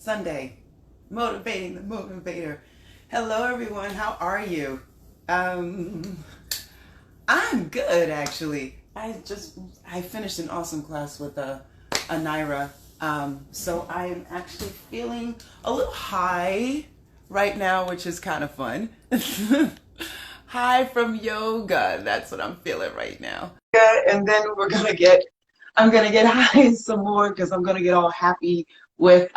Sunday, motivating the motivator. Hello, everyone. How are you? Um, I'm good, actually. I finished an awesome class with a Naira. So I'm actually feeling a little high right now, which is kind of fun. High from yoga. That's what I'm feeling right now. Yeah, and then I'm gonna get high some more because I'm gonna get all happy with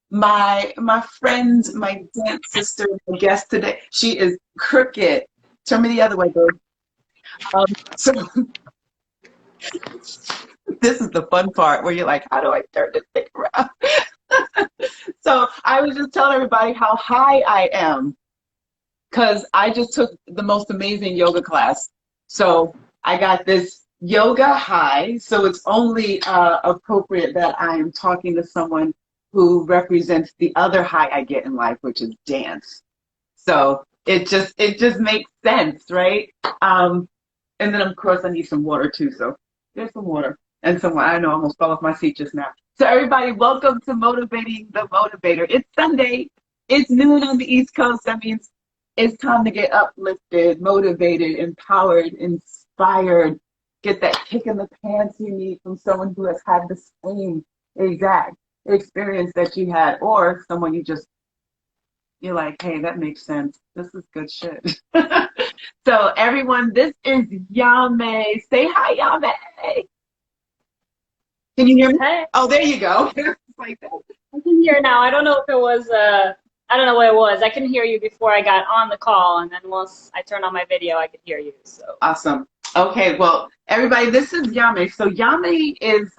my friend, my dance sister, my guest today. She is crooked. Turn me the other way, girl. So this is the fun part where you're like, how do I turn this thing around? So I was just telling everybody how high I am because I just took the most amazing yoga class. So I got this yoga high. So it's only appropriate that I am talking to someone who represents the other high I get in life, which is dance. So it just makes sense, right? And then of course I need some water too. So there's some water and some. I know I almost fell off my seat just now. So everybody, welcome to Motivating the Motivator. It's Sunday. It's noon on the East Coast. That means it's time to get uplifted, motivated, empowered, inspired. Get that kick in the pants you need from someone who has had the same exact experience that you had, or someone you're like, hey, that makes sense. This is good shit. So everyone, this is Yame. Say hi, Yame. Can you hear me? Hey, Oh, there you go. It's like that. I can hear now. I don't know if it was, I don't know what it was. I couldn't hear you before I got on the call, and then once I turned on my video, I could hear you. So, Awesome. Okay, well, everybody, this is Yame. So Yame is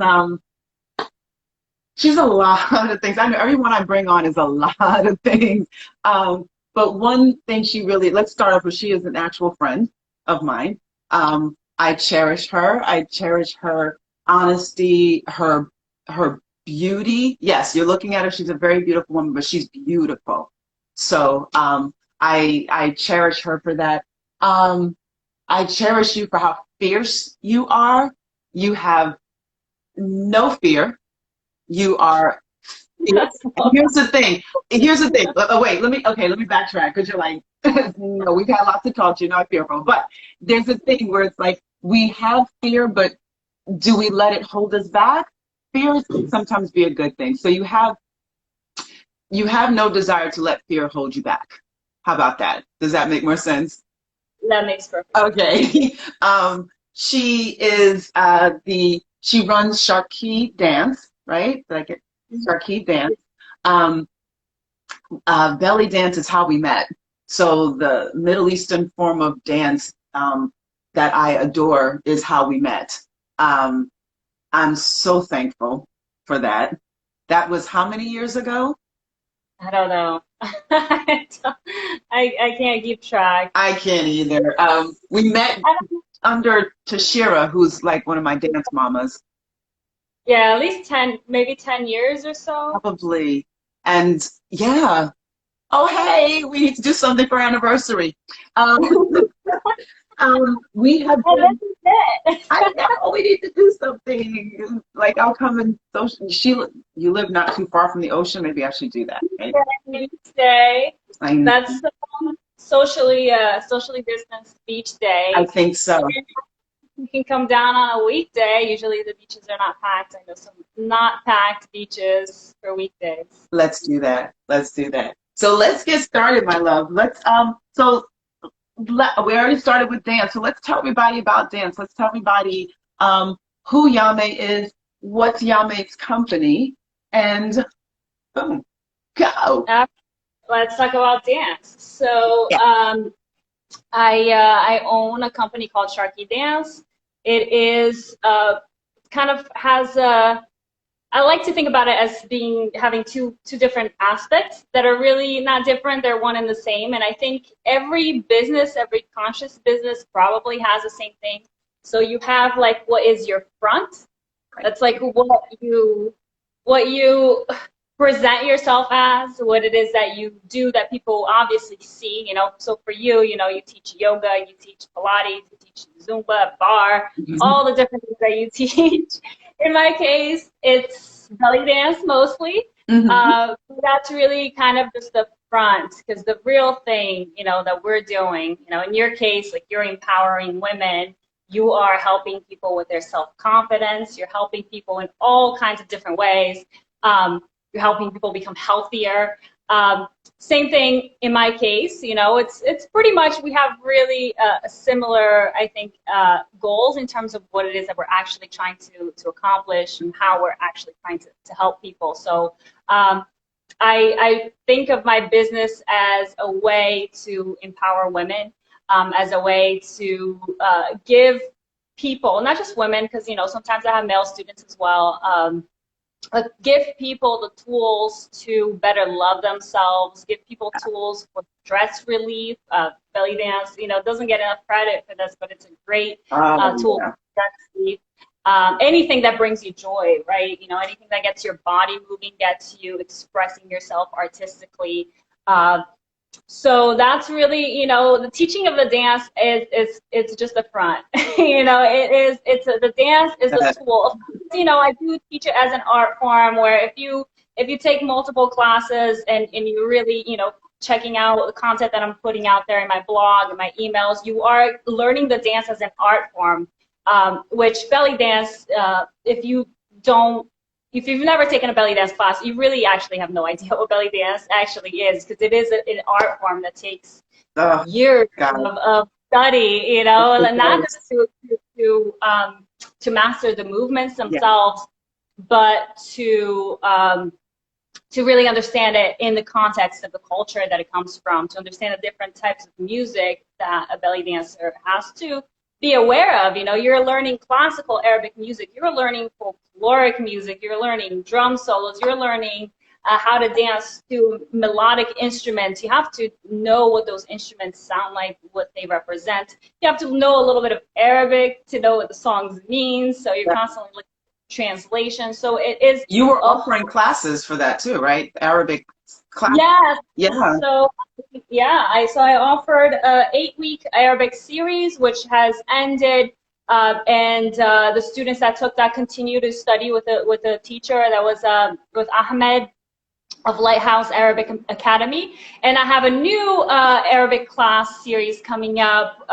she's a lot of things. I know everyone I bring on is a lot of things. But one thing she really, let's start off with, she is an actual friend of mine. I cherish her. I cherish her honesty, her beauty. Yes, you're looking at her. She's a very beautiful woman, but she's beautiful. So I cherish her for that. I cherish you for how fierce you are. You have no fear. You are. And here's the thing. Here's the thing. Oh, wait, let me backtrack because you're like, no, we've had lots of talks. You're not fearful. But there's a thing where it's like we have fear, but do we let it hold us back? Fear can sometimes be a good thing. So you have no desire to let fear hold you back. How about that? Does that make more sense? that makes perfect sense. Okay. She is she runs Sharkey Dance, right? Did I get Sharkey Dance? Um, belly dance is how we met. So the Middle Eastern form of dance that I adore is how we met. Um, I'm so thankful for that. That was how many years ago? I don't know. I can't keep track. I can't either. We met I don't, under Tashira, who's like one of my dance mamas. yeah, at least 10, maybe 10 years or so. Probably. And yeah. Oh, hey, we need to do something for our anniversary. Um, we have Oh, been, this is it. I know we need to do something. Like I'll come and you live not too far from the ocean. Maybe I should do that. Right? Beach day. I know. That's socially distanced beach I day. think so. You can come down on a weekday. Usually the beaches are not packed. I know some not packed beaches for weekdays. Let's do that. Let's do that. So let's get started, my love. We already started with dance. So let's tell everybody about dance. Let's tell everybody who Yame is, what's Yame's company, and boom, go. Uh, let's talk about dance. So Yeah. I own a company called Sharky Dance. It is kind of has a I like to think about it as being having two different aspects that are really not different. They're one and the same. And I think every business, every conscious business probably has the same thing. So you have like what is your front? Right. That's like what you present yourself as, what it is that you do that people obviously see, So for you, you teach yoga, you teach Pilates, you teach Zumba, bar, all the different things that you teach. In my case, it's belly dance mostly. Mm-hmm. That's really kind of just the front, because the real thing, that we're doing, in your case, like you're empowering women, you are helping people with their self-confidence, you're helping people in all kinds of different ways. You're helping people become healthier. Same thing in my case, it's pretty much, we have really similar, I think, goals in terms of what it is that we're actually trying to accomplish and how we're actually trying to help people. So I think of my business as a way to empower women, as a way to give people, not just women, because sometimes I have male students as well, give people the tools to better love themselves, give people tools for stress relief. Belly dance, doesn't get enough credit for this, but it's a great tool for stress relief. Anything that brings you joy, right? Anything that gets your body moving, gets you expressing yourself artistically. So that's really, the teaching of the dance is just the front. The dance is a tool. I do teach it as an art form, where if you take multiple classes and you really, checking out the content that I'm putting out there in my blog and my emails, you are learning the dance as an art form, which belly dance, if you've never taken a belly dance class, you really actually have no idea what belly dance actually is, because it is an art form that takes years of study, and not just to master the movements themselves, but to really understand it in the context of the culture that it comes from, to understand the different types of music that a belly dancer has to be aware of. You're learning classical Arabic music, you're learning folkloric music, you're learning drum solos, you're learning how to dance to melodic instruments. You have to know what those instruments sound like, what they represent. You have to know a little bit of Arabic to know what the songs mean. So you're constantly looking at translation. So it is. You were offering classes for that too, right? Arabic class. Yes. Yeah. So I offered an 8-week Arabic series, which has ended. And the students that took that continue to study with a teacher that was with Ahmed of Lighthouse Arabic Academy. And I have a new Arabic class series coming up.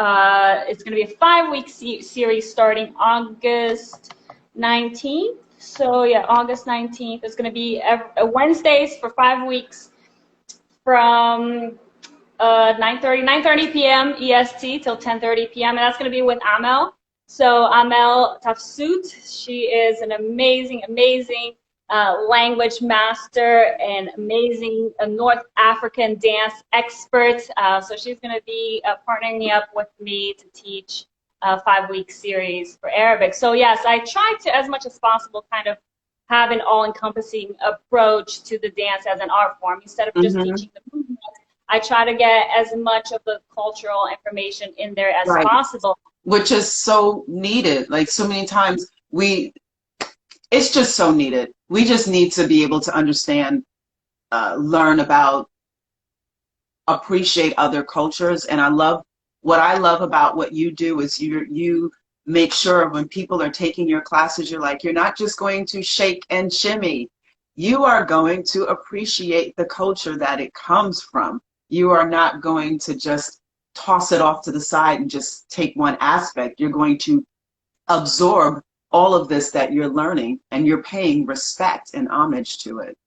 It's going to be a 5-week series starting August 19th. So August 19th. It's going to be Wednesdays for 5 weeks from 9:30 p.m. EST till 10:30 p.m. And that's going to be with Amel. So Amel Tafsut, she is an amazing language master and amazing North African dance expert. So she's going to be partnering me up with me to teach a 5-week series for Arabic. So yes, I try to, as much as possible, kind of have an all-encompassing approach to the dance as an art form. Instead of just teaching the movement, I try to get as much of the cultural information in there as possible. Which is so needed. Like so many times it's just so needed. We just need to be able to understand, learn about, appreciate other cultures. And what I love about what you do is you make sure when people are taking your classes, you're not just going to shake and shimmy. You are going to appreciate the culture that it comes from. You are not going to just toss it off to the side and just take one aspect. You're going to absorb all of this that you're learning, and you're paying respect and homage to it.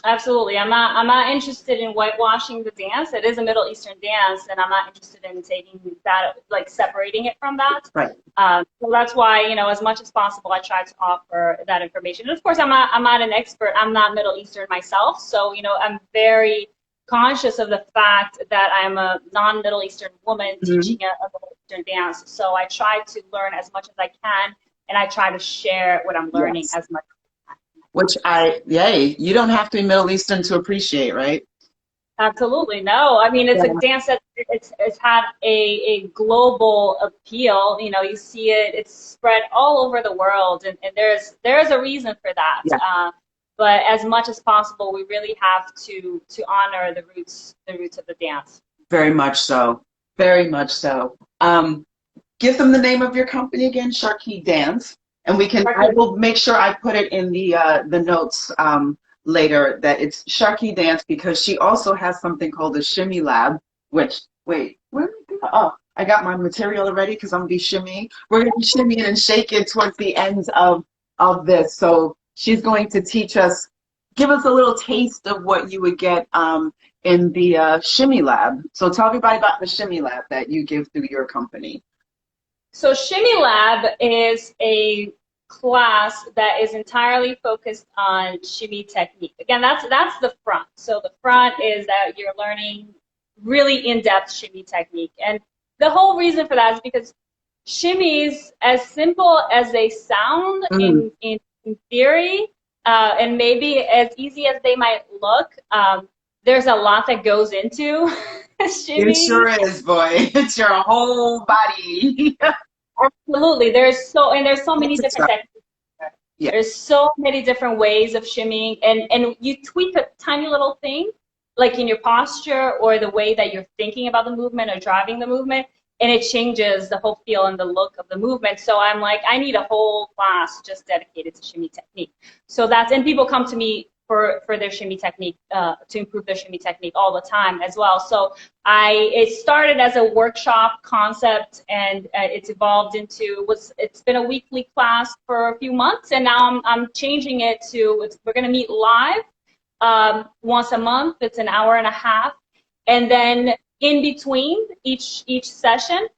Absolutely. I'm not interested in whitewashing the dance. It is a Middle Eastern dance, and I'm not interested in taking that, like separating it from that. Right. So that's why, as much as possible, I try to offer that information. And of course, I'm not an expert. I'm not Middle Eastern myself. So, I'm very conscious of the fact that I'm a non-Middle Eastern woman teaching a Middle Eastern dance. So I try to learn as much as I can, and I try to share what I'm learning as much as I can. You don't have to be Middle Eastern to appreciate, right? Absolutely. No, I mean, it's a dance that it's had a global appeal. You see it's spread all over the world, and there's a reason for that. Yeah. But as much as possible, we really have to honor the roots of the dance. Very much so. Very much so. Give them the name of your company again, Sharkey Dance, and I will make sure I put it in the notes later that it's Sharky Dance because she also has something called the Shimmy Lab, which, wait, where did it go? Oh, I got my material already because I'm gonna be shimmy. We're gonna be shimmying and shaking towards the end of this. So she's going to teach us, give us a little taste of what you would get in the Shimmy Lab. So tell everybody about the Shimmy Lab that you give through your company. So Shimmy Lab is a class that is entirely focused on shimmy technique. Again, that's the front. So the front is that you're learning really in-depth shimmy technique. And the whole reason for that is because shimmies, as simple as they sound Mm, in theory, and maybe as easy as they might look, there's a lot that goes into it shimmy. sure is, boy. It's your whole body. Absolutely. There's so many different techniques. Yeah. There's so many different ways of shimmying, and you tweak a tiny little thing, like in your posture or the way that you're thinking about the movement or driving the movement, and it changes the whole feel and the look of the movement. So I'm like, I need a whole class just dedicated to shimmy technique. So and people come to me for their shimmy technique, to improve their shimmy technique all the time as well. So it started as a workshop concept, and it's evolved it's been a weekly class for a few months, and now I'm changing it to, we're going to meet live once a month. It's an hour and a half, and then in between each session,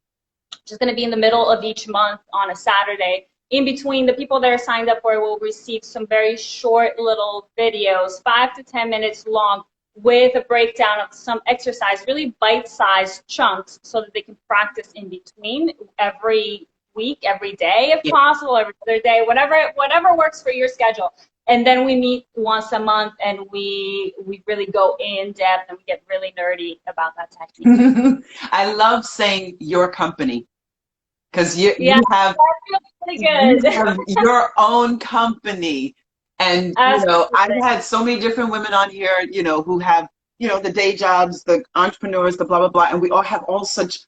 which is going to be in the middle of each month on a Saturday, in between, the people that are signed up for it will receive some very short little videos, 5 to 10 minutes long, with a breakdown of some exercise, really bite-sized chunks, so that they can practice in between every week, every day, if Yeah. possible, every other day, whatever works for your schedule. And then we meet once a month, and we really go in depth, and we get really nerdy about that technique. I love saying your company because Yeah, have that's really you good. have your own company. And, I've Absolutely. had so many different women on here, who have, the day jobs, the entrepreneurs, the blah, blah, blah. And we all have all such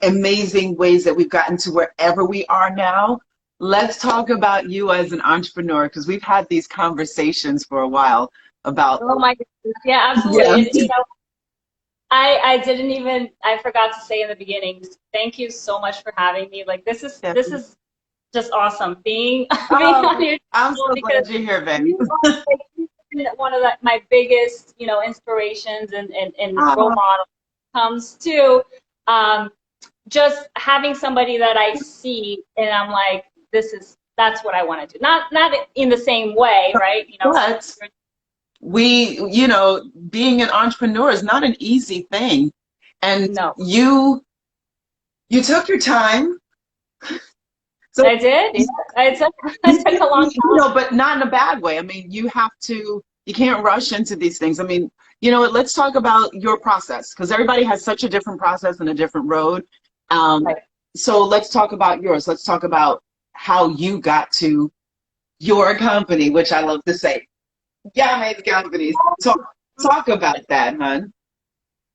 amazing ways that we've gotten to wherever we are now. Let's talk about you as an entrepreneur because we've had these conversations for a while about, Oh my goodness. Yeah, absolutely. yeah. And I forgot to say in the beginning, thank you so much for having me. Like this is just awesome being being on Oh, your I'm channel, so because glad you're here, baby. you are like, you've been one of my biggest, inspirations and role Oh, models comes to just having somebody that I see and I'm like, that's what I want to do. Not in the same way, right? but being an entrepreneur is not an easy thing. And No. you took your time. So, I did. Yeah. It took a long time. but not in a bad way. I mean, you can't rush into these things. I mean, let's talk about your process because everybody has such a different process and a different road. Um, Right. so let's talk about yours. Let's talk about how you got to your company, which I love to say, Yame's companies. Talk about that, hun.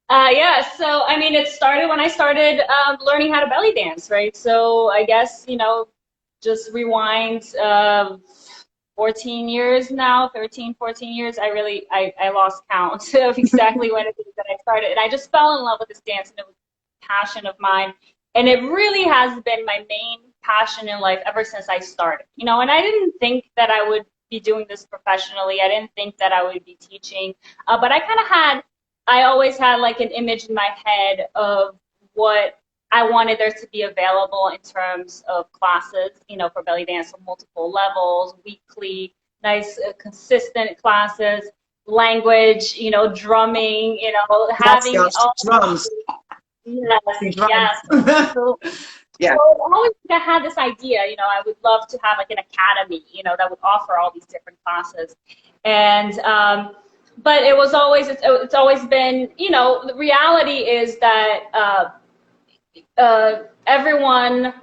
Yeah, so I mean, it started when I started learning how to belly dance, right? So I guess, just rewind 14 years now, 13, 14 years. I lost count of exactly when it is that I started. And I just fell in love with this dance, and it was a passion of mine. And it really has been my main passion in life ever since I started. And I didn't think that I would be doing this professionally. I didn't think that I would be teaching. But I always had like an image in my head of what I wanted there to be available in terms of classes, for belly dance on multiple levels, weekly, nice, consistent classes, language, drumming, Yes, having yes, all drums, yes, drums. yes. So, Yeah. always I had this idea, I would love to have like an academy, that would offer all these different classes, and but it's always been, the reality is that everyone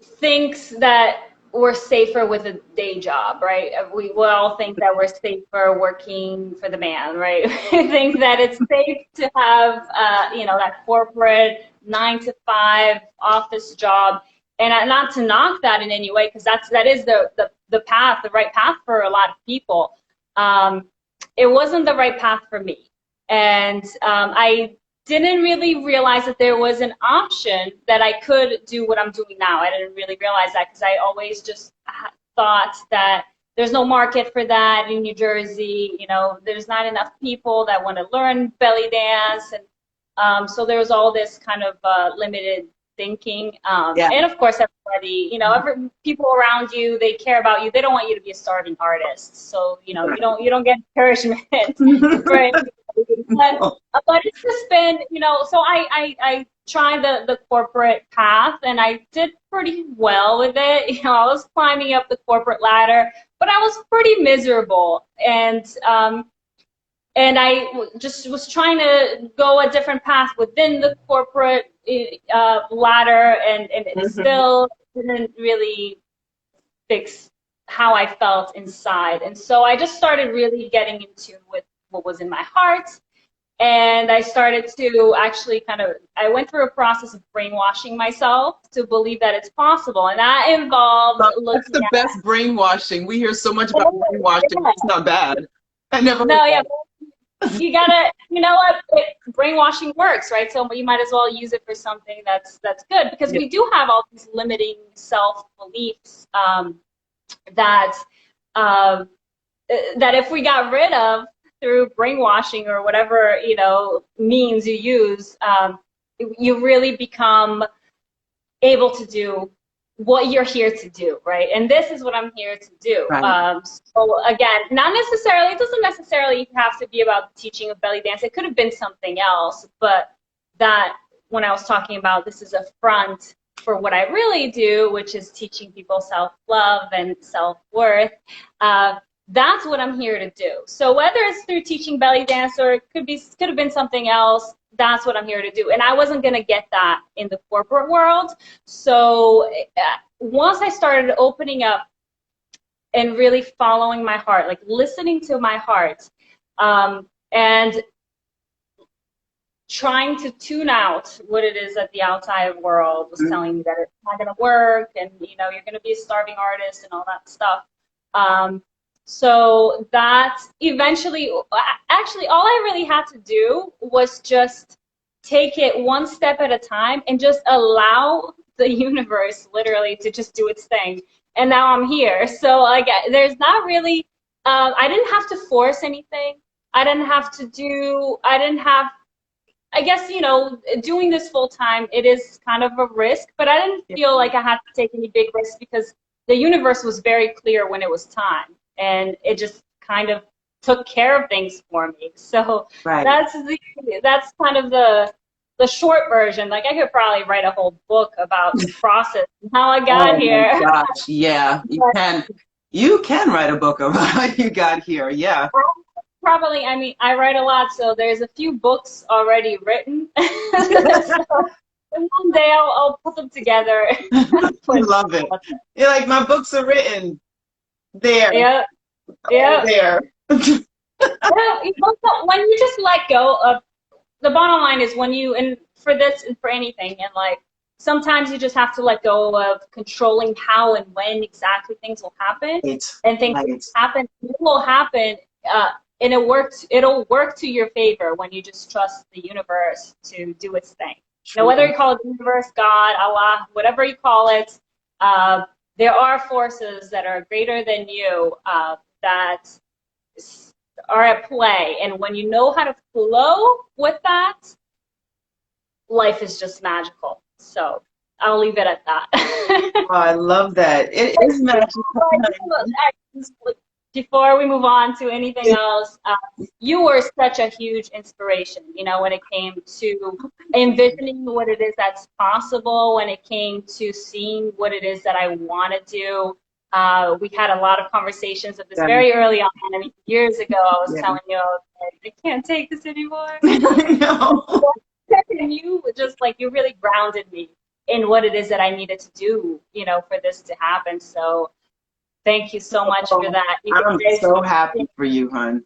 thinks that we're safer with a day job, right? We all think that we're safer working for the man, right? We think that it's safe to have, that corporate 9 to 5 office job, and not to knock that in any way, because that is the path, the right path for a lot of people. it wasn't the right path for me. And I didn't really realize that there was an option that I could do what I'm doing now. I didn't really realize that because I always just thought that there's no market for that in New Jersey. You know, there's not enough people that want to learn belly dance. And so there was all this kind of limited thinking. Yeah. And of course, everybody, you know, people around you, they care about you. They don't want you to be a starving artist. So, you know, you don't get encouragement for anything. But it's just been, you know, so I tried the corporate path and I did pretty well with it. You know, I was climbing up the corporate ladder, but I was pretty miserable. And I just was trying to go a different path within the corporate ladder, and it still didn't really fix how I felt inside. And so I just started really getting in tune with what was in my heart. And I started to actually I went through a process of brainwashing myself to believe that it's possible. And that involved That's the best brainwashing. We hear so much about brainwashing. It's not bad. I never. No, yeah. You gotta, you know what, brainwashing works, right? So you might as well use it for something that's good, because we do have all these limiting self-beliefs that if we got rid of through brainwashing or whatever, you know, means you use, you really become able to do what you're here to do, right? And this is what I'm here to do. Right. So again, not necessarily, it doesn't necessarily have to be about the teaching of belly dance. It could have been something else, but that when I was talking about this is a front for what I really do, which is teaching people self-love and self-worth, that's what I'm here to do. So whether it's through teaching belly dance or it could have been something else, that's what I'm here to do. And I wasn't going to get that in the corporate world. So once I started opening up and really following my heart, like listening to my heart, and trying to tune out what it is that the outside world was telling me, that it's not going to work, and you know, you're going to be a starving artist and all that stuff. So that eventually, actually, all I really had to do was just take it one step at a time and just allow the universe literally to just do its thing. And now I'm here. So like, there's not really, I didn't have to force anything. I guess, you know, doing this full time, it is kind of a risk, but I didn't feel like I had to take any big risks because the universe was very clear when it was time. And it just kind of took care of things for me. So that's kind of the short version. Like I could probably write a whole book about the process and how I got here. Oh my gosh, yeah, you can write a book about how you got here. Yeah. Probably, I mean, I write a lot, so there's a few books already written. So one day I'll put them together. I love it. You're like, my books are written. There. Yeah. There. When you just let go of, the bottom line is when you, and for this and for anything, and like sometimes you just have to let go of controlling how and when exactly things will happen. And things happen, it will happen, and it'll work to your favor when you just trust the universe to do its thing. Now, whether you call it the universe, God, Allah, whatever you call it, there are forces that are greater than you that are at play. And when you know how to flow with that, life is just magical. So I'll leave it at that. Oh, I love that. It is magical. Before we move on to anything else, you were such a huge inspiration, you know, when it came to envisioning what it is that's possible, when it came to seeing what it is that I want to do. We had a lot of conversations of this very early on. I mean, years ago, I was telling you, I can't take this anymore. No. And you just like, you really grounded me in what it is that I needed to do, you know, for this to happen. So thank you so much for that. I'm so happy for you, hon.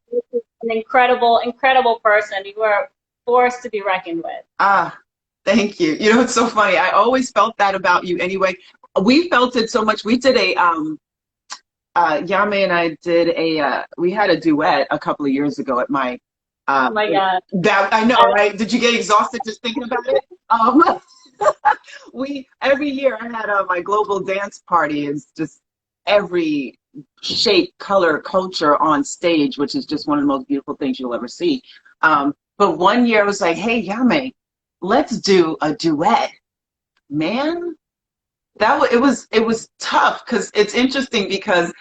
An incredible, incredible person. You are a force to be reckoned with. Ah, thank you. You know, it's so funny. I always felt that about you anyway. We felt it so much. We did Yame and I did we had a duet a couple of years ago at my, Oh my God. that I know, I, right? Did you get exhausted just thinking about it? Every year I had my global dance party is just every shape, color, culture on stage, which is just one of the most beautiful things you'll ever see. But one year I was like, hey, Yame, let's do a duet. Man, it was tough because it's interesting because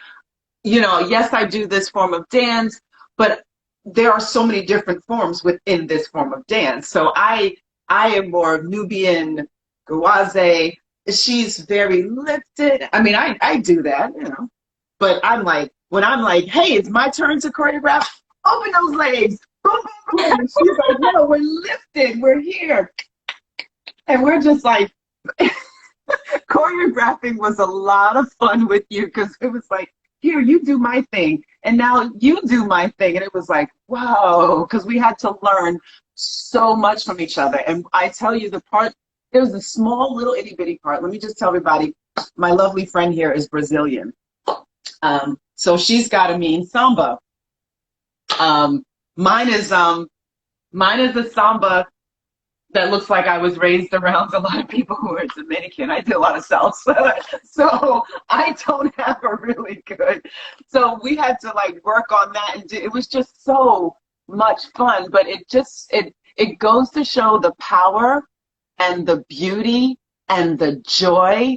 yes, I do this form of dance, but there are so many different forms within this form of dance. So I am more Nubian, Gawaze. She's very lifted. I mean, I do that, but when I'm like, hey, it's my turn to choreograph, open those legs. Boom, boom, boom. And she's like, no, we're lifted. We're here. And we're just like, choreographing was a lot of fun with you because it was like, here, you do my thing, and now you do my thing. And it was like, whoa, because we had to learn so much from each other. And I tell you, there was a small little itty bitty part. Let me just tell everybody, my lovely friend here is Brazilian. So she's got a mean samba. Um, mine is a samba that looks like I was raised around a lot of people who are Dominican. I did a lot of salsa, so I don't have a really good. So we had to like work on that, and it was just so much fun. But it goes to show the power and the beauty and the joy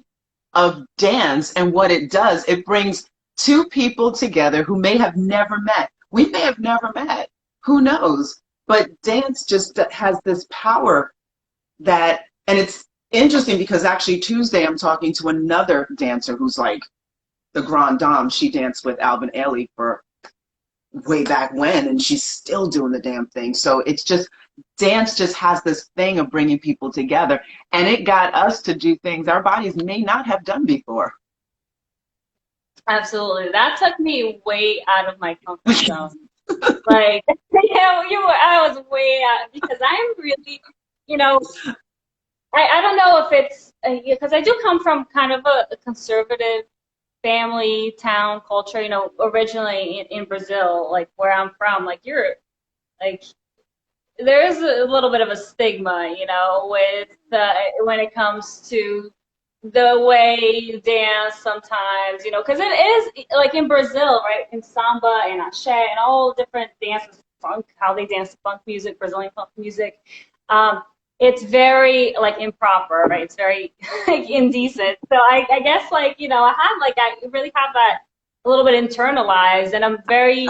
of dance and what it does. It brings two people together who may have never met. We may have never met. Who knows? But dance just has this power and it's interesting because actually Tuesday I'm talking to another dancer who's like the grande dame. She danced with Alvin Ailey for way back when, and she's still doing the damn thing. So it's just, dance just has this thing of bringing people together, and it got us to do things our bodies may not have done before. Absolutely. That took me way out of my comfort zone. Like, I was way out because I'm really, you know, I don't know if it's because I do come from kind of a conservative family, town culture, originally in Brazil, like where I'm from, like like, there is a little bit of a stigma, with when it comes to the way you dance sometimes, because it is like in Brazil, right? In samba and axé and all different dances, funk, how they dance to funk music, Brazilian funk music. It's very like improper, right? It's very like indecent. So I guess I really have that a little bit internalized, and I'm very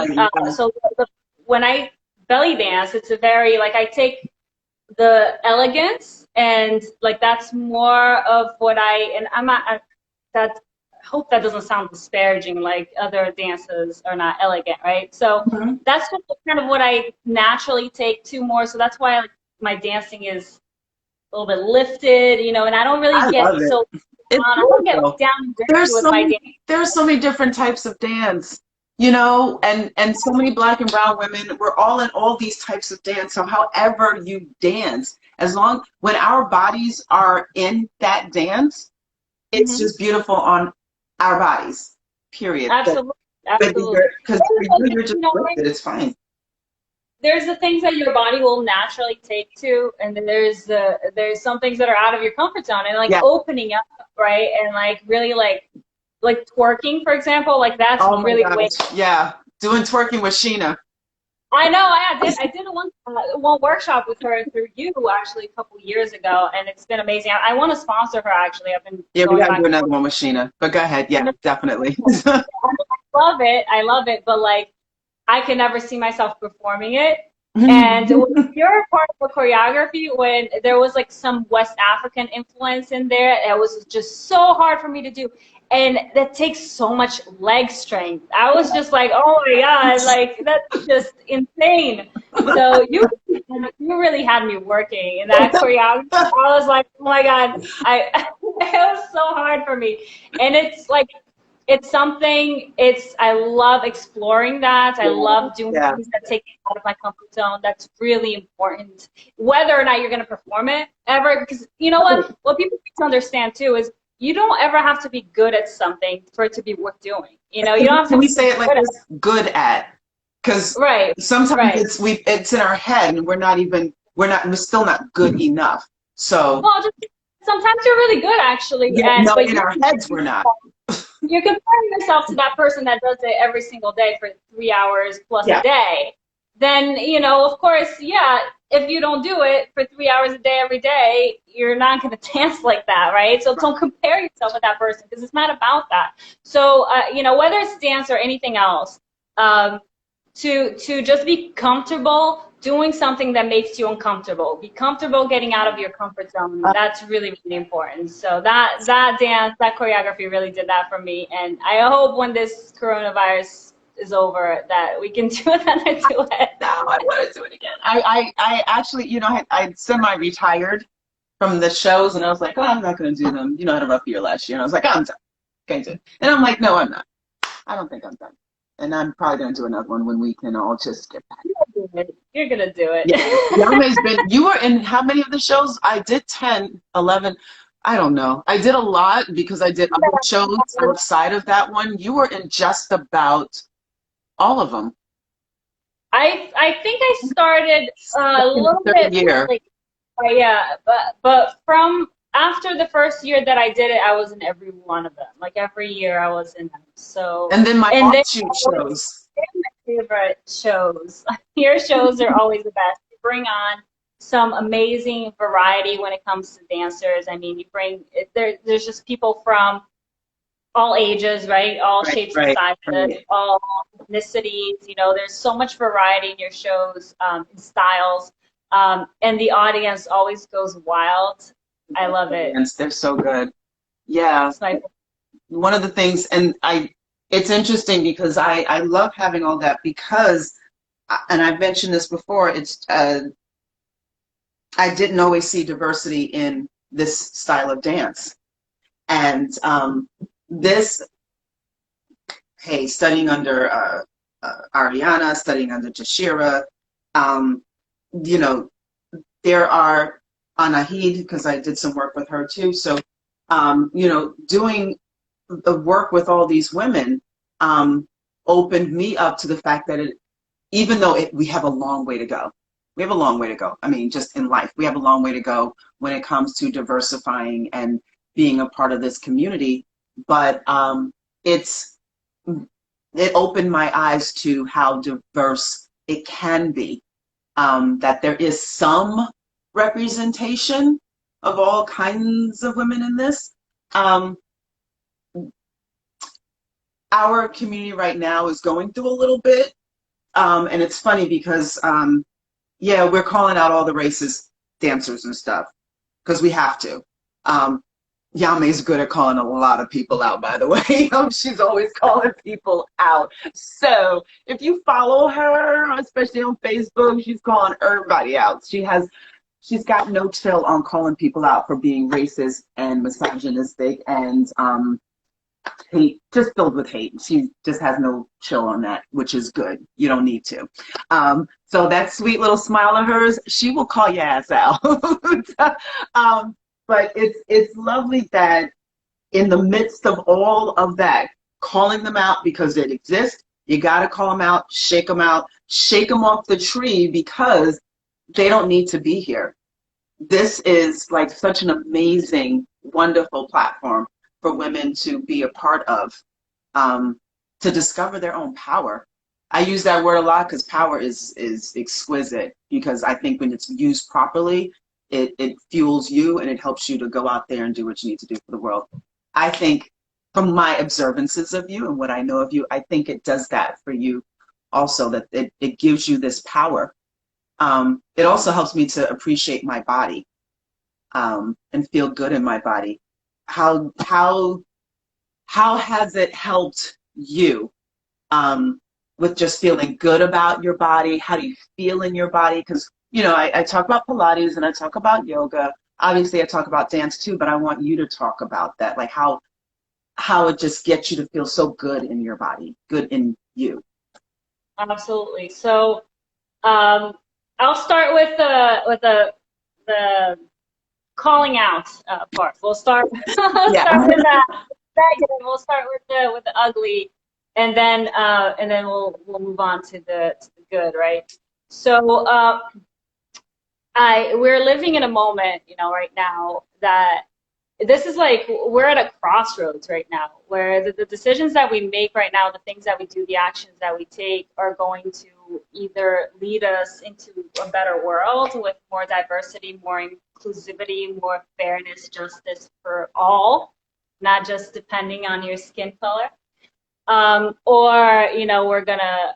so when I belly dance, it's a very like I take the elegance and like that's more of what and I'm not that I hope that doesn't sound disparaging, like other dances are not elegant, right? So that's just kind of what I naturally take to more. So that's why like my dancing is a little bit lifted, and I don't really get so I don't get down and dirty with my dance. There's so many different types of dance, and so many black and brown women, we're all in all these types of dance. So however you dance, when our bodies are in that dance, it's just beautiful on our bodies, period. Absolutely. Absolutely. Because you're just with it, it's fine. There's the things that your body will naturally take to, and then there's some things that are out of your comfort zone, and like opening up, right? And like really like twerking, for example, like that's really way. Yeah, doing twerking with Sheena. I know. I did one workshop with her through you actually a couple years ago, and it's been amazing. I want to sponsor her actually. I've been we got to do another one with Sheena. But go ahead. Yeah, definitely. I love it. I love it. But like, I can never see myself performing it. And when you're part of the choreography, when there was like some West African influence in there, it was just so hard for me to do. And that takes so much leg strength. I was just like, oh my God, like that's just insane. So you really had me working in that choreography. I was like, oh my God, it was so hard for me. And it's like, it's something, I love exploring that. I love doing things that take me out of my comfort zone. That's really important. Whether or not you're going to perform it ever, because you know what people need to understand too is you don't ever have to be good at something for it to be worth doing. You know, you don't have to Can we be say it like good at this? Good at. Because right, sometimes right. it's in our head and we're still not good enough. So Well, just sometimes you're really good actually, yeah, and no, but in you our heads we're not. you're comparing yourself to that person that does it every single day for 3 hours plus a Yeah. day. Then, you know, of course, yeah, if you don't do it for 3 hours a day every day, you're not going to dance like that, right? So don't compare yourself with that person because it's not about that. So, you know, whether it's dance or anything else, um, to just be comfortable doing something that makes you uncomfortable. Be comfortable getting out of your comfort zone. That's really, really important. So that dance, that choreography really did that for me. And I hope when this coronavirus is over that we can do another duet. No, I want to do it again. I actually, I semi-retired from the shows, and I was like, oh, I'm not going to do them. I had a rough year last year, and I was like, I'm done. Can't do it. And I'm like, no, I'm not. I don't think I'm done. And I'm probably going to do another one when we can all just get back. You're gonna do it. Yeah, Yame's been. You were in how many of the shows? I did 10, 11. I don't know. I did a lot because I did other shows outside of that one. You were in just about all of them. I think I started a In the little third bit year. late. Yeah, but from after the first year that I did it, I was in every one of them. Like every year, I was in them. So, And then my and they offshoot shows. they're my favorite shows. Your shows are always the best. You bring on some amazing variety when it comes to dancers. I mean, you bring there's just people from all ages, right? All Right, shapes and right, sizes, right. all ethnicities. You know, there's so much variety in your shows, in styles, and the audience always goes wild. I love it. And they're so good. Yeah. It's my One of the things, and it's interesting because I love having all that because, and I've mentioned this before, I didn't always see diversity in this style of dance. And this, hey, studying under Ariana, studying under Jashira, um, you know, there are Anahid, because I did some work with her too. So, doing the work with all these women opened me up to the fact that even though we have a long way to go, we have a long way to go. I mean, just in life, we have a long way to go when it comes to diversifying and being a part of this community. But it's it opened my eyes to how diverse it can be. That there is some representation of all kinds of women in this. Um, our community right now is going through a little bit, and it's funny because yeah, we're calling out all the racist dancers and stuff because we have to. Yame's good at calling a lot of people out, by the way. She's always calling people out. So if you follow her, especially on Facebook, she's calling everybody out. She's got no chill on calling people out for being racist and misogynistic and hate, just filled with hate. She just has no chill on that, which is good. You don't need to. So that sweet little smile of hers, she will call your ass out. But it's lovely that in the midst of all of that, calling them out because they exist, you got to call them out, shake them off the tree because they don't need to be here. This is like such an amazing, wonderful platform for women to be a part of, to discover their own power. I use that word a lot because power is exquisite because I think when it's used properly, it fuels you and it helps you to go out there and do what you need to do for the world. I think from my observances of you and what I know of you, I think it does that for you also, that it gives you this power. It also helps me to appreciate my body and feel good in my body. How has it helped you with just feeling good about your body? How do you feel in your body? Because I talk about Pilates and I talk about yoga. Obviously, I talk about dance too, but I want you to talk about that, like how it just gets you to feel so good in your body, good in you. absolutely. So I'll start with the calling out part. We'll start Yeah. start with that negative. We'll start with the ugly, and then we'll move on to the good, right? So we're living in a moment, right now that this is like we're at a crossroads right now where the decisions that we make right now, the things that we do, the actions that we take are going to either lead us into a better world with more diversity, more inclusivity, more fairness, justice for all, not just depending on your skin color. Or we're gonna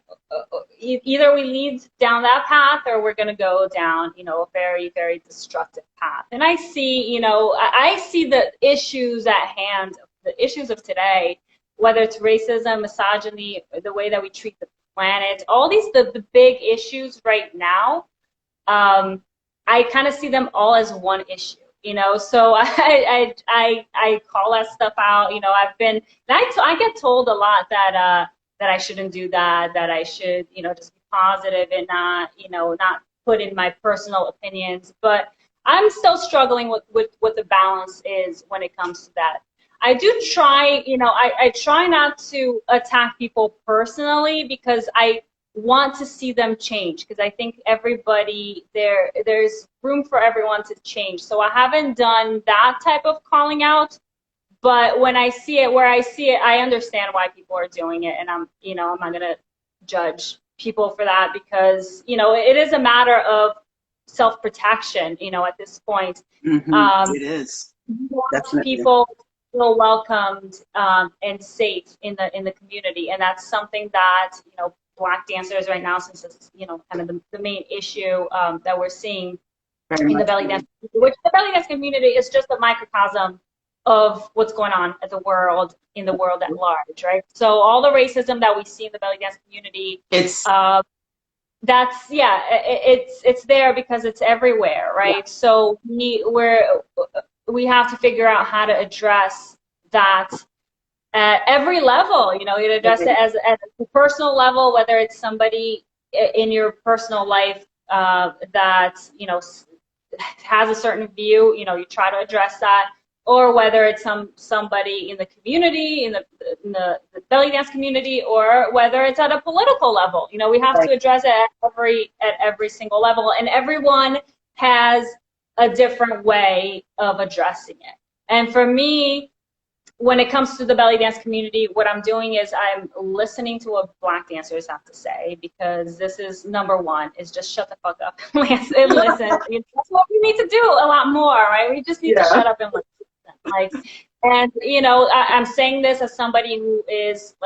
either we lead down that path or we're gonna go down a very, very destructive path. And I see I see the issues at hand, the issues of today, whether it's racism, misogyny, the way that we treat the planet, all these the big issues right now. I kind of see them all as one issue. So I call that stuff out. I get told a lot that I shouldn't do that I should just be positive and not put in my personal opinions. But I'm still struggling with what the balance is when it comes to that. I do try, I try not to attack people personally because I want to see them change, because I think everybody there's room for everyone to change. So I haven't done that type of calling out, but when I see it, where I see it, I understand why people are doing it, and I'm not gonna judge people for that, because it is a matter of self-protection at this point. Mm-hmm. It is definitely. People feel welcomed and safe in the community, and that's something that Black dancers right now, since it's kind of the main issue that we're seeing in the belly dance, which the belly dance community is just a microcosm of what's going on in the world at large, right? So all the racism that we see in the belly dance community, it's there because it's everywhere, right? Yeah. So we have to figure out how to address that at every level. You address it as a personal level, whether it's somebody in your personal life that has a certain view, you try to address that, or whether it's somebody in the community, in the belly dance community, or whether it's at a political level. We have to address it at every single level, and everyone has a different way of addressing it. And for me, when it comes to the belly dance community, what I'm doing is I'm listening to what Black dancers have to say, because this is number one, is just shut the fuck up and listen. That's what we need to do a lot more, right? We just need to shut up and listen. I'm saying this as somebody who is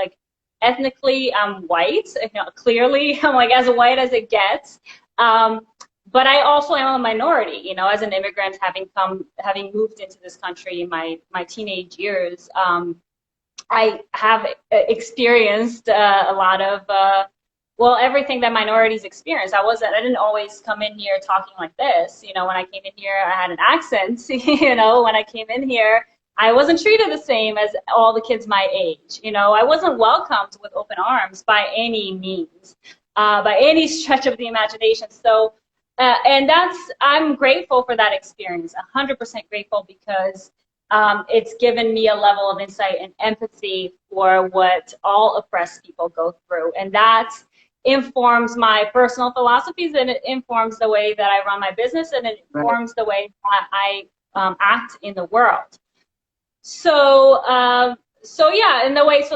ethnically, I'm white. Clearly, I'm as white as it gets. But I also am a minority, as an immigrant, having moved into this country in my teenage years. I have experienced a lot of, everything that minorities experience. I didn't always come in here talking like this. When I came in here, I had an accent. When I came in here, I wasn't treated the same as all the kids my age. I wasn't welcomed with open arms by any means, by any stretch of the imagination. So. And I'm grateful for that experience, 100% grateful, because it's given me a level of insight and empathy for what all oppressed people go through. And that informs my personal philosophies, and it informs the way that I run my business, and it informs the way that I act in the world. So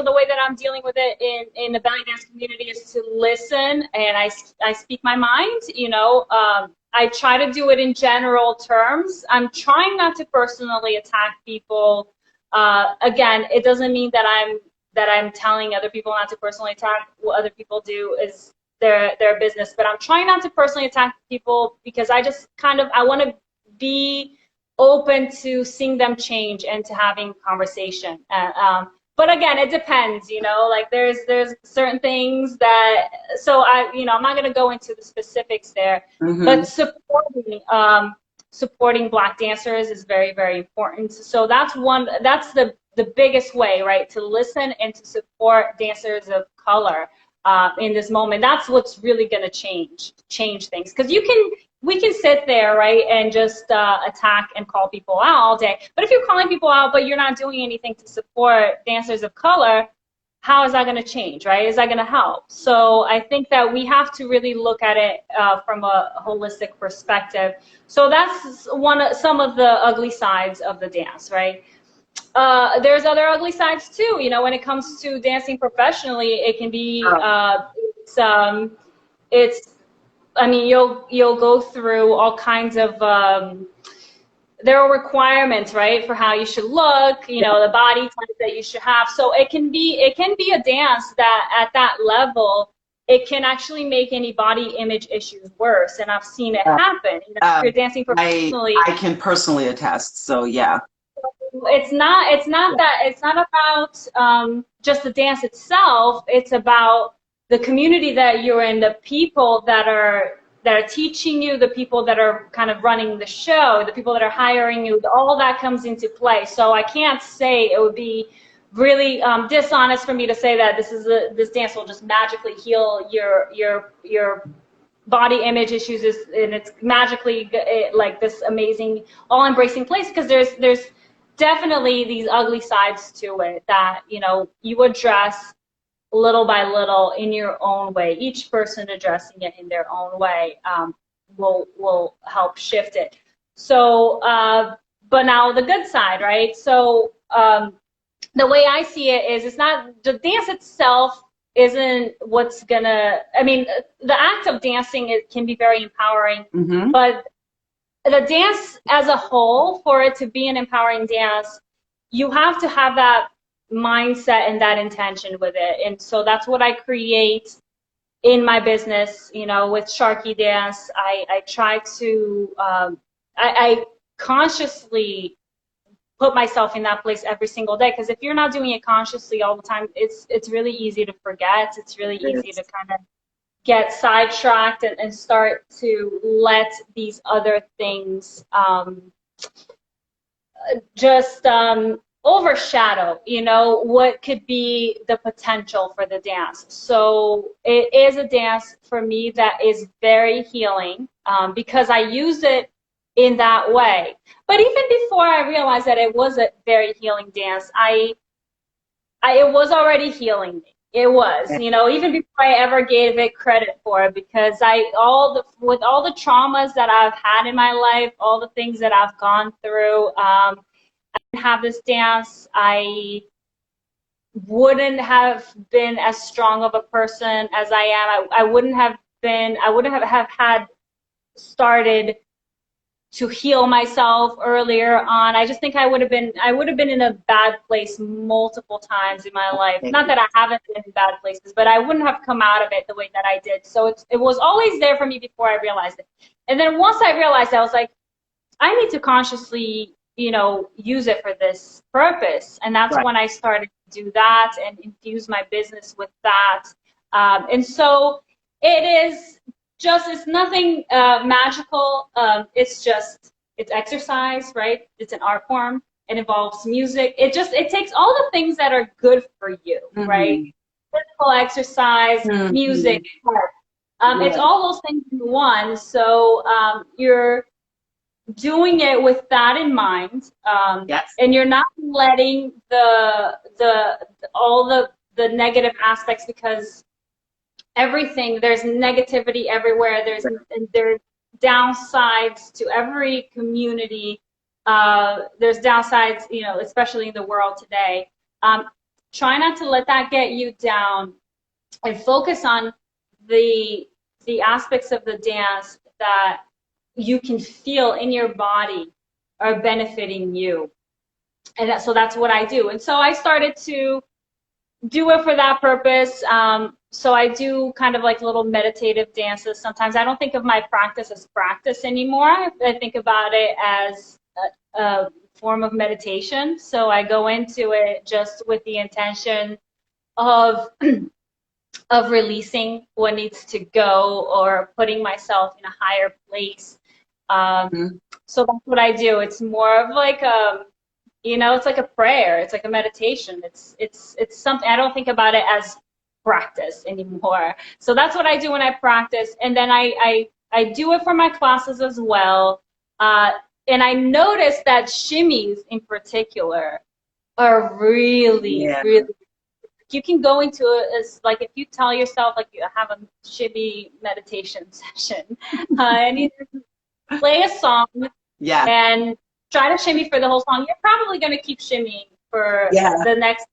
the way that I'm dealing with it in the belly dance community is to listen, and I speak my mind. I try to do it in general terms. I'm trying not to personally attack people. Again, it doesn't mean that I'm telling other people not to personally attack. What other people do is their business. But I'm trying not to personally attack people, because I want to be open to seeing them change and to having conversation. But again, it depends, there's certain things that, so I'm not going to go into the specifics there, but supporting Black dancers is very, very important. So that's the biggest way, right, to listen and to support dancers of color in this moment. That's what's really going to change things, because you can we can sit there, right, and just attack and call people out all day. But if you're calling people out, but you're not doing anything to support dancers of color, how is that going to change, right? Is that going to help? So I think that we have to really look at it from a holistic perspective. So that's some of the ugly sides of the dance, right? There's other ugly sides too. You know, when it comes to dancing professionally, it can be it's I mean, you'll go through all kinds of there are requirements, right, for how you should look, you know, the body type that you should have. So it can be a dance that at that level, it can actually make any body image issues worse. And I've seen it happen. You know, if you're dancing professionally, I can personally attest. So yeah. It's not about just the dance itself. It's about the community that you're in, the people that are teaching you, the people that are kind of running the show, the people that are hiring you. All that comes into play. So I can't say it would be really dishonest for me to say that this dance will just magically heal your body image issues, and it's magically like this amazing all-embracing place, because there's definitely these ugly sides to it that, you know, you address little by little in your own way. Each person addressing it in their own way will help shift it. So, but now the good side, right? So the way I see it is, it's not the dance itself isn't what's gonna. I mean, the act of dancing, it can be very empowering, but the dance as a whole, for it to be an empowering dance, you have to have that mindset and that intention with it. And so that's what I create in my business, you know, with Sharky Dance. I try to, I consciously put myself in that place every single day, because if you're not doing it consciously all the time, it's really easy to forget. It's really easy to kind of get sidetracked and start to let these other things just overshadow, you know, what could be the potential for the dance. So it is a dance for me that is very healing, because I use it in that way. But even before I realized that it was a very healing dance, it was already healing me. It was, you know, even before I ever gave it credit for it, because with all the traumas that I've had in my life, all the things that I've gone through, I didn't have this dance, I wouldn't have been as strong of a person as I am. I wouldn't have had started to heal myself earlier on. I just think I would have been in a bad place multiple times in my life. Not that I haven't been in bad places, but I wouldn't have come out of it the way that I did. So it was always there for me before I realized it. And then once I realized it, I was like, I need to consciously, you know, use it for this purpose. And that's when I started to do that and infuse my business with that. And so it's nothing magical. It's exercise, right? It's an art form. It involves music. It takes all the things that are good for you, right? Physical exercise, music, art. It's all those things in one. So you're doing it with that in mind, and you're not letting all the negative aspects, because there's negativity everywhere. There's downsides to every community. There's downsides, you know, especially in the world today. Try not to let that get you down, and focus on the aspects of the dance that you can feel in your body are benefiting you. And so that's what I do. And so I started to do it for that purpose. So I do kind of like little meditative dances. Sometimes I don't think of my practice as practice anymore. I think about it as a form of meditation. So I go into it just with the intention of releasing what needs to go, or putting myself in a higher place. So that's what I do. It's more of like you know, it's like a prayer. It's like a meditation. It's something. I don't think about it as practice anymore. So that's what I do when I practice. And then I I do it for my classes as well. And I noticed that shimmies in particular are really, Yeah. really, you can go into it as like, if you tell yourself like you have a shimmy meditation session, and you play a song Yeah. and try to shimmy for the whole song, you're probably going to keep shimmying for Yeah. the next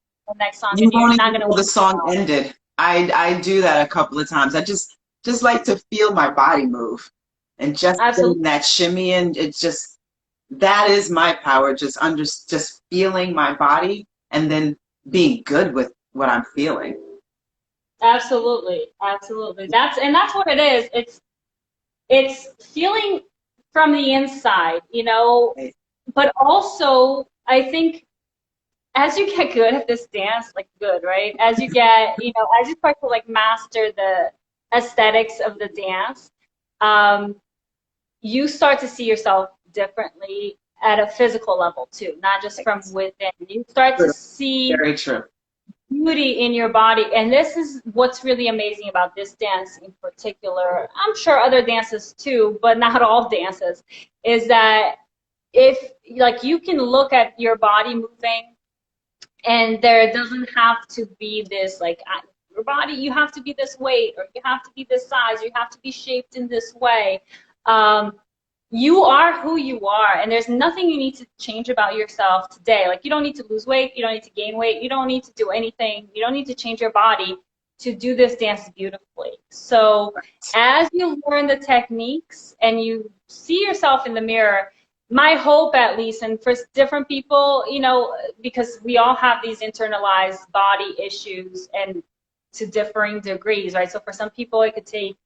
song, You and you're won't not even going to know the wait song out. ended. I do that a couple of times. I just like to feel my body move and just Absolutely. getting that shimmy and it's just that is my power, just feeling my body and then being good with what I'm feeling. Absolutely. Absolutely. That's what it is. It's feeling from the inside, Right. but also I think as you get good at this dance, like good, right? As you get, as you start to like master the aesthetics of the dance, um, you start to see yourself differently at a physical level too, not just from within. You start to True. see Very true. beauty in your body. And this is what's really amazing about this dance in particular. I'm sure other dances too, but not all dances, is that if like you can look at your body moving and there doesn't have to be this like your body, you have to be this weight or you have to be this size, you have to be shaped in this way. Um, you are who you are, and there's nothing you need to change about yourself today. Like, you don't need to lose weight, you don't need to gain weight, you don't need to do anything, you don't need to change your body to do this dance beautifully. So as you learn the techniques and you see yourself in the mirror, my hope at least, and for different people, because we all have these internalized body issues and to differing degrees, right? So for some people it could take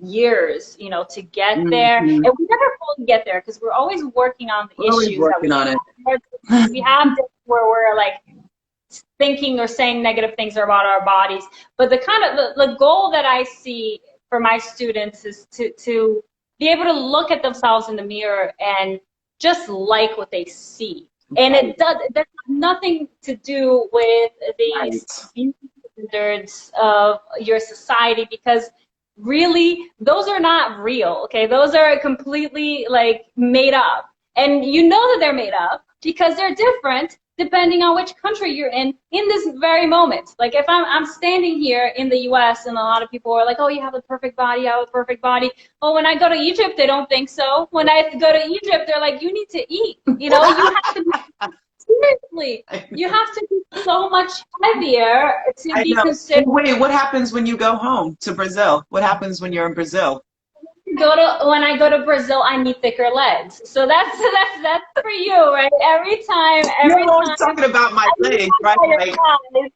years, to get there. Hmm. And we never fully get there because we're always working on the We're always issues that working we on it. have. We have days where we're like thinking or saying negative things about our bodies. But the kind of the goal that I see for my students is to be able to look at themselves in the mirror and just like what they see. And there's nothing to do with these Right. beauty standards of your society, because really those are not real. Okay, those are completely like made up, and you know that they're made up because they're different depending on which country you're in this very moment. Like if I'm standing here in the US and a lot of people are like, oh, you have a perfect body, you have a perfect body. Oh, when I go to Egypt, they don't think so. When I go to Egypt, they're like, you need to eat. You have to be, seriously, you have to be so much heavier to I be know. considered. Wait, what happens when you go home to Brazil? What happens when you're in Brazil? When I go to Brazil, I need thicker legs. So that's for you, right? You're Every always time talking about my I need legs, right? higher Like, thighs.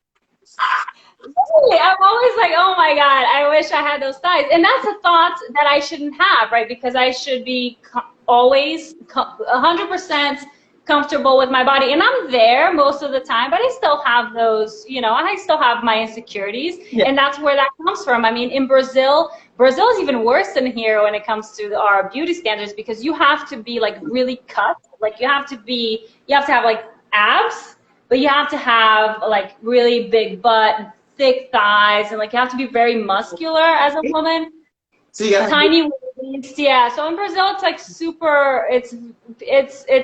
Really, I'm always like, oh my God, I wish I had those thighs. And that's a thought that I shouldn't have, right? Because I should be always 100% comfortable with my body. And I'm there most of the time, but I still have those, I still have my insecurities. yeah. And that's where that comes from. I mean, in Brazil is even worse than here when it comes to our beauty standards, because you have to be like really cut. Like you have to have like abs, but you have to have like really big butt, thick thighs, and like you have to be very muscular as a woman. So you gotta have, Tiny waist, yeah. So in Brazil, it's like super. It's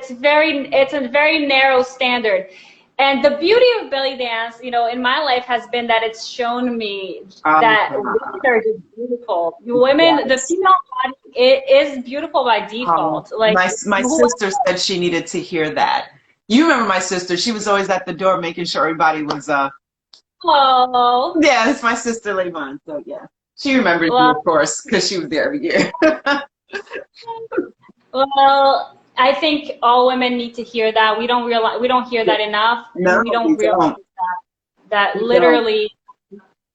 a very narrow standard. And the beauty of belly dance, in my life has been that it's shown me that women are just beautiful. Women, the yes. female body, it is beautiful by default. Like My sister said she needed to hear that. You remember my sister? She was always at the door making sure everybody was. oh, Yeah, it's my sister Levon. So yeah, she remembers me, well, of course, because she was there every year. well, I think all women need to hear that. We don't hear that enough, and No, we don't we realize don't. that We don't. literally,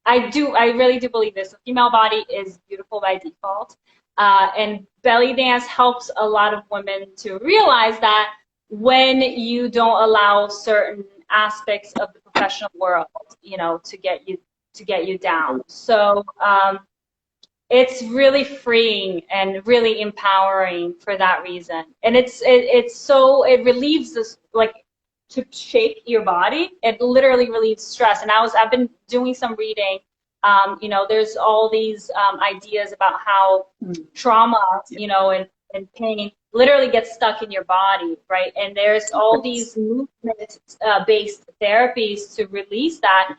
I really do believe this. The female body is beautiful by default, and belly dance helps a lot of women to realize that when you don't allow certain aspects of the professional world, to get you down. So. It's really freeing and really empowering for that reason, and it relieves this, like, to shake your body. It literally relieves stress. And I've been doing some reading There's all these ideas about how trauma, and pain literally gets stuck in your body, right? And there's all these movement-based therapies to release that.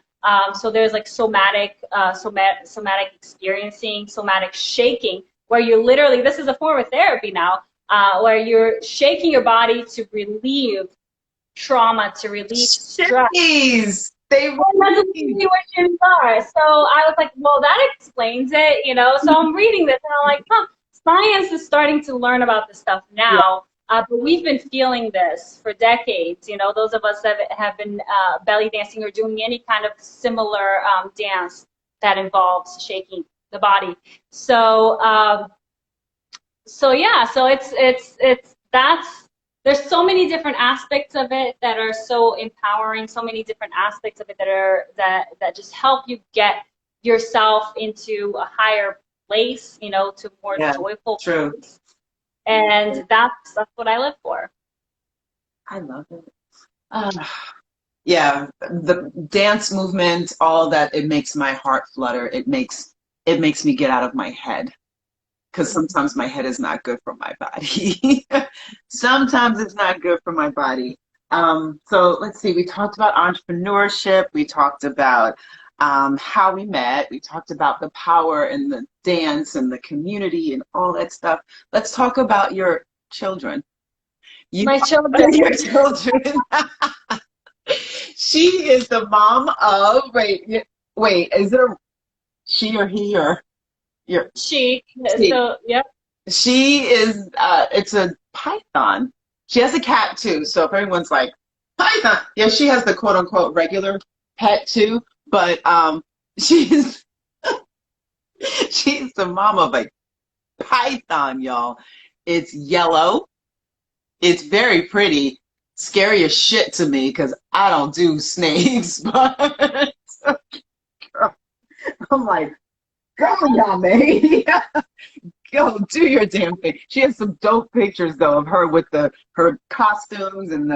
So there's like somatic experiencing, somatic shaking, where you literally, this is a form of therapy now, where you're shaking your body to relieve trauma, to relieve stress. Jeez, they And that's exactly what gyms are. So I was like, well, that explains it, So I'm reading this and I'm like, science is starting to learn about this stuff now. But we've been feeling this for decades. Those of us that have been belly dancing or doing any kind of similar dance that involves shaking the body. So there's so many different aspects of it that are so empowering, so many different aspects of it that just help you get yourself into a higher place, to more joyful place. And that's what I live for. I love it. Yeah, the dance movement, all that, it makes my heart flutter. It makes me get out of my head. Because sometimes my head is not good for my body. Sometimes it's not good for my body. So let's see, we talked about entrepreneurship. We talked about how we met. We talked about the power in the dance and the community and all that stuff. Let's talk about your children. My children. Your children. She is the mom of, wait, is it a she or he or? She. So, yep. She is, it's a python. She has a cat too. So if everyone's like, python, yeah, she has the quote unquote regular pet too. But she's she's the mom of a python, y'all. It's yellow. It's very pretty. Scary as shit to me because I don't do snakes. But I'm like, go Yame. Go do your damn thing. She has some dope pictures though of her with her costumes and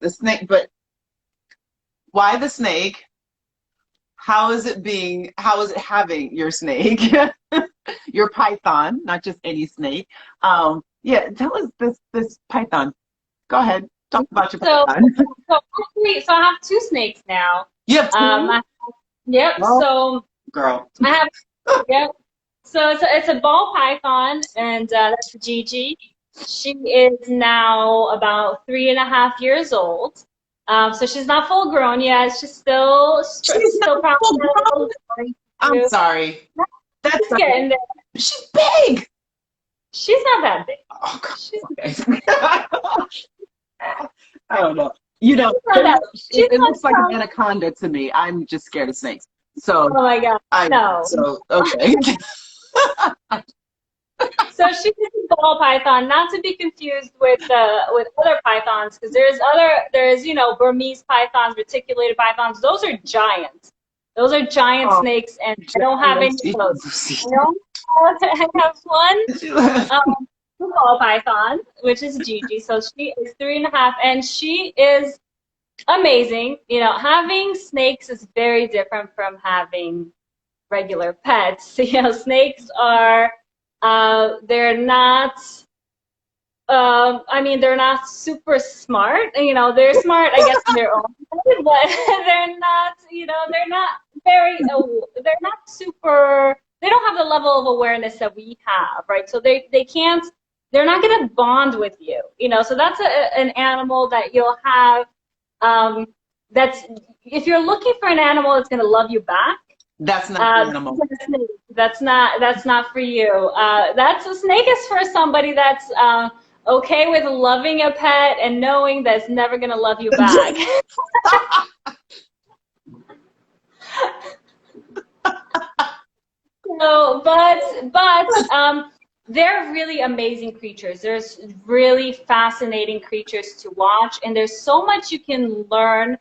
the snake. But why the snake? How is it having your snake? Your python, not just any snake. Yeah, tell us this python. Go ahead. Talk about your python. So I have two snakes now. Yep. Yep. Well, so girl. I have yep. So it's a ball python, and that's Gigi. She is now about 3.5 years old. So she's not full grown yet. She's still probably. I'm sorry. That's getting there. She's big. She's not that big. Oh, God. I don't know. It looks like an anaconda to me. I'm just scared of snakes. So. Oh my God. No. So okay. So she's a ball python, not to be confused with other pythons, because there's Burmese pythons, reticulated pythons. Those are giants. Those are giant snakes, and I don't have any of those. I have one ball python, which is Gigi. So she is 3.5, and she is amazing. Having snakes is very different from having regular pets. Snakes are they're not they're not super smart. They're smart, I guess, in their own way, but they're not very they're not super, they don't have the level of awareness that we have, right? So they're not going to bond with you. So that's an animal that you'll have, that's, if you're looking for an animal that's going to love you back, that's not the animal. That's not for you. That's a snake is for somebody that's okay with loving a pet and knowing that it's never gonna love you back. So, but they're really amazing creatures. There's really fascinating creatures to watch, and there's so much you can learn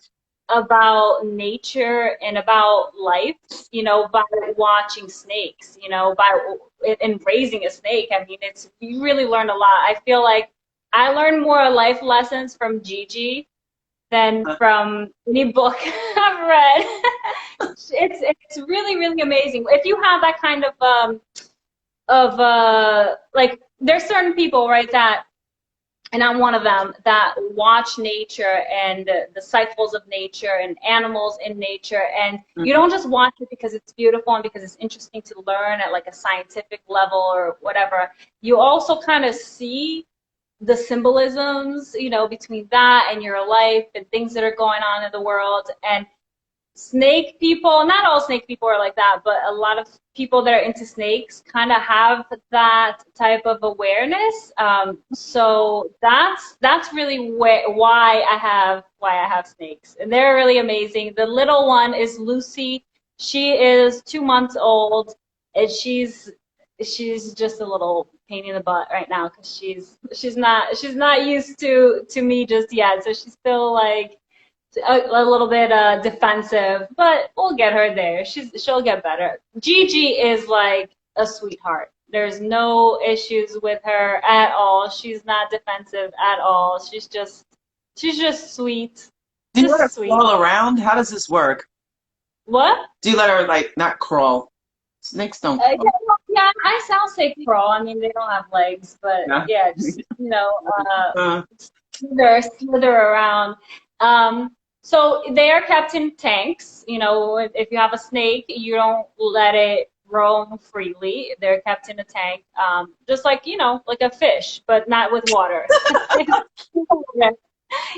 about nature and about life, by watching snakes, and raising a snake. You really learn a lot. I feel like I learned more life lessons from Gigi than from any book I've read. It's really really amazing if you have that kind of like there's certain people, right, that, and I'm one of them, that watch nature and the cycles of nature and animals in nature. And you Mhm. don't just watch it because it's beautiful and because it's interesting to learn at like a scientific level or whatever. You also kind of see the symbolisms, between that and your life and things that are going on in the world. And snake people, not all snake people are like that, but a lot of people that are into snakes kind of have that type of awareness. So that's really why I have snakes, and they're really amazing. The little one is Lucy. She is 2 months old, and she's just a little pain in the butt right now because she's not used to me just yet. So she's still like a little bit defensive, but we'll get her there. She'll get better. Gigi is like a sweetheart. There's no issues with her at all. She's not defensive at all. She's just sweet. Do you let her Just sweet. crawl around? How does this work? What? Do you let her like not crawl? Snakes don't Yeah, crawl. yeah, I sound say crawl. I mean, they don't have legs, but Yeah. yeah, just Uh, slither around. So they are kept in tanks. If you have a snake, you don't let it roam freely. They're kept in a tank, just like like a fish, but not with water.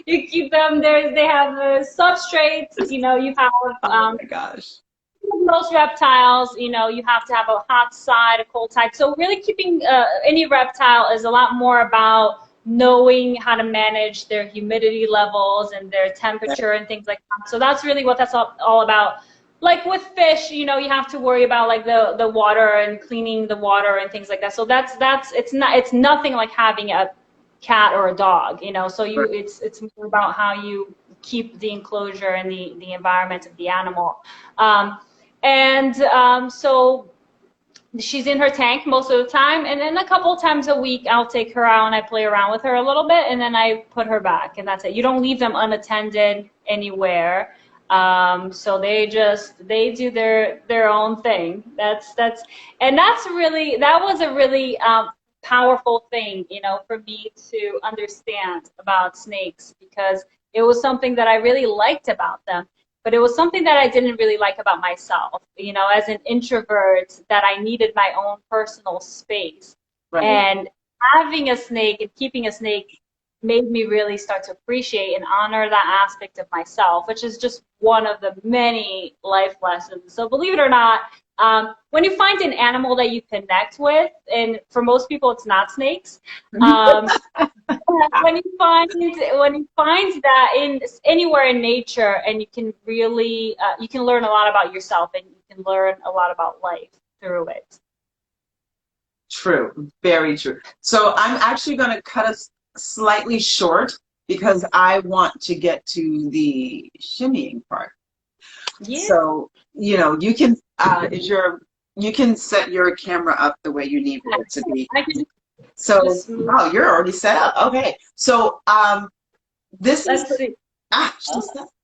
You keep them there. They have the substrates. You have oh my gosh. most reptiles, you have to have a hot side, a cold side. So really keeping any reptile is a lot more about knowing how to manage their humidity levels and their temperature and things like that. So that's really what that's all about. Like with fish, you have to worry about like the water and cleaning the water and things like that. So that's it's nothing like having a cat or a dog, so it's more about how you keep the enclosure and the environment of the animal. So she's in her tank most of the time, and then a couple times a week I'll take her out and I play around with her a little bit, and then I put her back, and that's it. You don't leave them unattended anywhere. So they do their own thing. That was a really powerful thing, for me to understand about snakes, because it was something that I really liked about them, but it was something that I didn't really like about myself, as an introvert, that I needed my own personal space. Right. And having a snake and keeping a snake made me really start to appreciate and honor that aspect of myself, which is just one of the many life lessons. So believe it or not, when you find an animal that you connect with, and for most people it's not snakes, when you find that in anywhere in nature, and you can really you can learn a lot about yourself, and you can learn a lot about life through it. True. Very true. So I'm actually going to cut us slightly short because I want to get to the shimmying part. Yeah. So, you can set your camera up the way you need it to be. I can So, just move. oh, you're already set up. Okay. So, this is Let's see.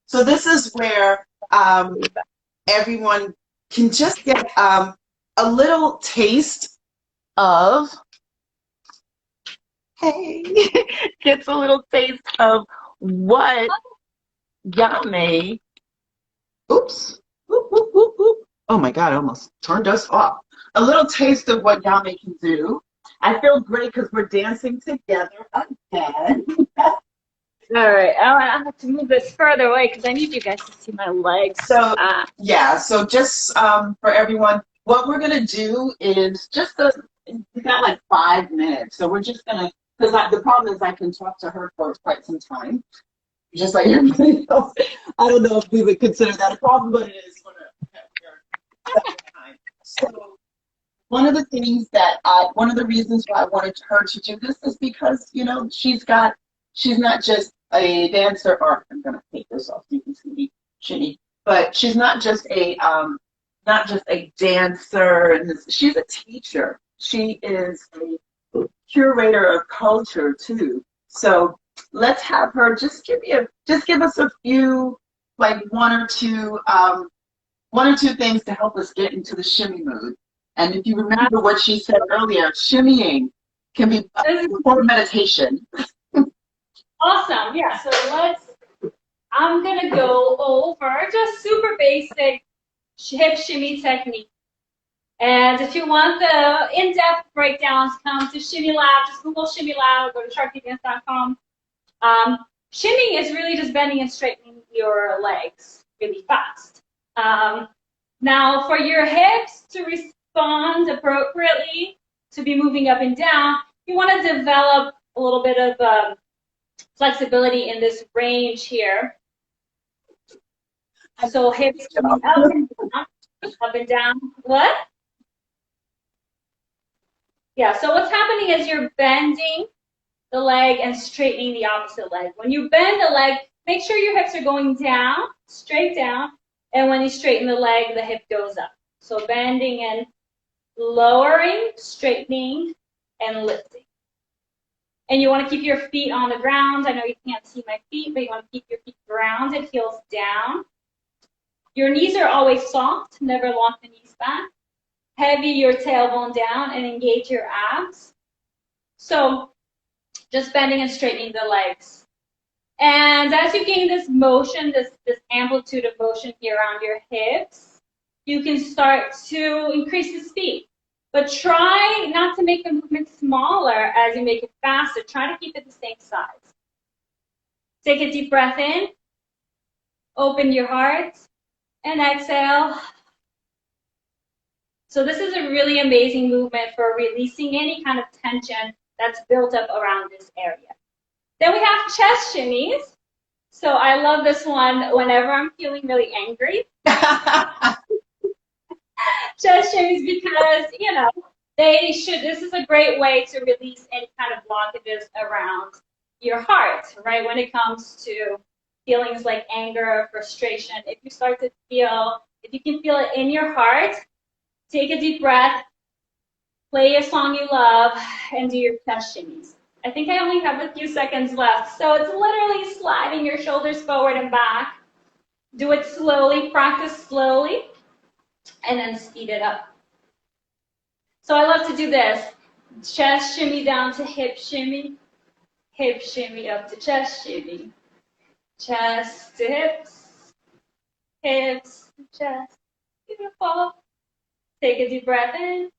so this is where everyone can just get a little taste of, hey, gets a little taste of what Yame, oops, whoop, whoop, whoop, whoop. Oh my God, I almost turned us off. A little taste of what Yame can do. I feel great because we're dancing together again. All right, I have to move this further away because I need you guys to see my legs. So, yeah, so just for everyone, what we're going to do is we got like 5 minutes. So we're just going to, because the problem is I can talk to her for quite some time, just like everybody else. I don't know if we would consider that a problem, but it is for time. So one of the things one of the reasons why I wanted her to do this is because, she's not just a dancer, or I'm going to take this off so you can see me shitty, but she's not just a dancer, and she's a teacher. She is a curator of culture too. So let's have her just give us a few, like one or two one or two things to help us get into the shimmy mood. And if you remember what she said earlier, shimmying can be a form of meditation. Awesome. Yeah. So I'm going to go over just super basic hip shimmy technique. And if you want the in-depth breakdowns, come to Shimmy Lab. Just Google Shimmy Lab or go to sharkydance.com. Shimmying is really just bending and straightening your legs really fast. Now, for your hips to respond appropriately, to be moving up and down, you want to develop a little bit of flexibility in this range here. So hips coming up and down, up and down. What? Yeah, so what's happening is you're bending the leg and straightening the opposite leg. When you bend the leg, make sure your hips are going down, straight down, and when you straighten the leg, the hip goes up. So bending and lowering, straightening, and lifting. And you want to keep your feet on the ground. I know you can't see my feet, but you want to keep your feet grounded, heels down. Your knees are always soft, never lock the knees back. Heavy your tailbone down and engage your abs. So just bending and straightening the legs. And as you gain this motion, this amplitude of motion here around your hips, you can start to increase the speed. But try not to make the movement smaller as you make it faster. Try to keep it the same size. Take a deep breath in. Open your heart. And exhale. So this is a really amazing movement for releasing any kind of tension that's built up around this area. Then we have chest shimmies. So I love this one whenever I'm feeling really angry. Chest shimmies because, you know, this is a great way to release any kind of blockages around your heart, right? When it comes to feelings like anger, frustration, if you can feel it in your heart, take a deep breath, play a song you love, and do your chest shimmies. I think I only have a few seconds left. So it's literally sliding your shoulders forward and back. Do it slowly, practice slowly, and then speed it up. So I love to do this. Chest shimmy down to hip shimmy up to chest shimmy. Chest to hips, hips to chest. Beautiful. Take a deep breath in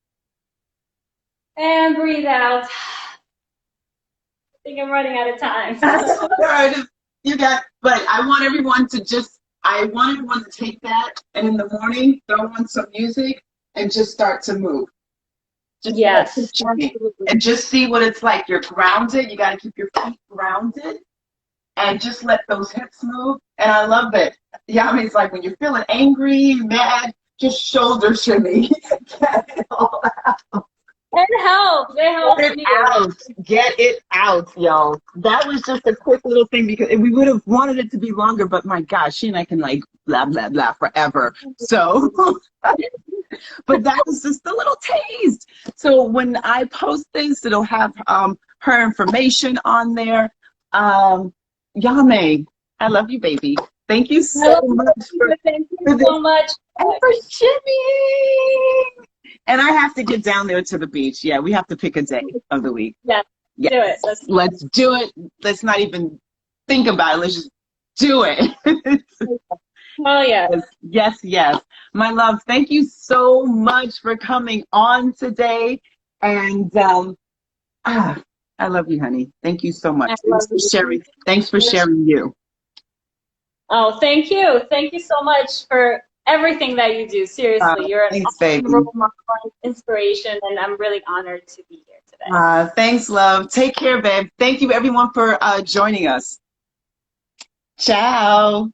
and breathe out. I think I'm running out of time. But I want everyone to take that and in the morning throw on some music and just start to move. Yes. And just see what it's like. You're grounded. You got to keep your feet grounded and just let those hips move. And I love it. Yame's like when you're feeling angry, mad, just shoulder shimmy. Get it all out. It helps. It helps me. Get it out, y'all. That was just a quick little thing because we would have wanted it to be longer, but my gosh, she and I can like blah, blah, blah forever. So, but that was just a little taste. So when I post this, it'll have her information on there. Yame, I love you, baby. Thank you so much. Thank you so much. For shimmying. And I have to get down there to the beach. Yeah, we have to pick a day of the week. Yeah, yes. Do it. Let's do it. Let's not even think about it. Let's just do it. Oh, yeah. Yes. My love, thank you so much for coming on today. And I love you, honey. Thank you so much. Thanks for sharing you. Oh, thank you. Thank you so much for everything that you do. Seriously, you're an awesome role model, inspiration, and I'm really honored to be here today. Thanks, love. Take care, babe. Thank you, everyone, for joining us. Ciao.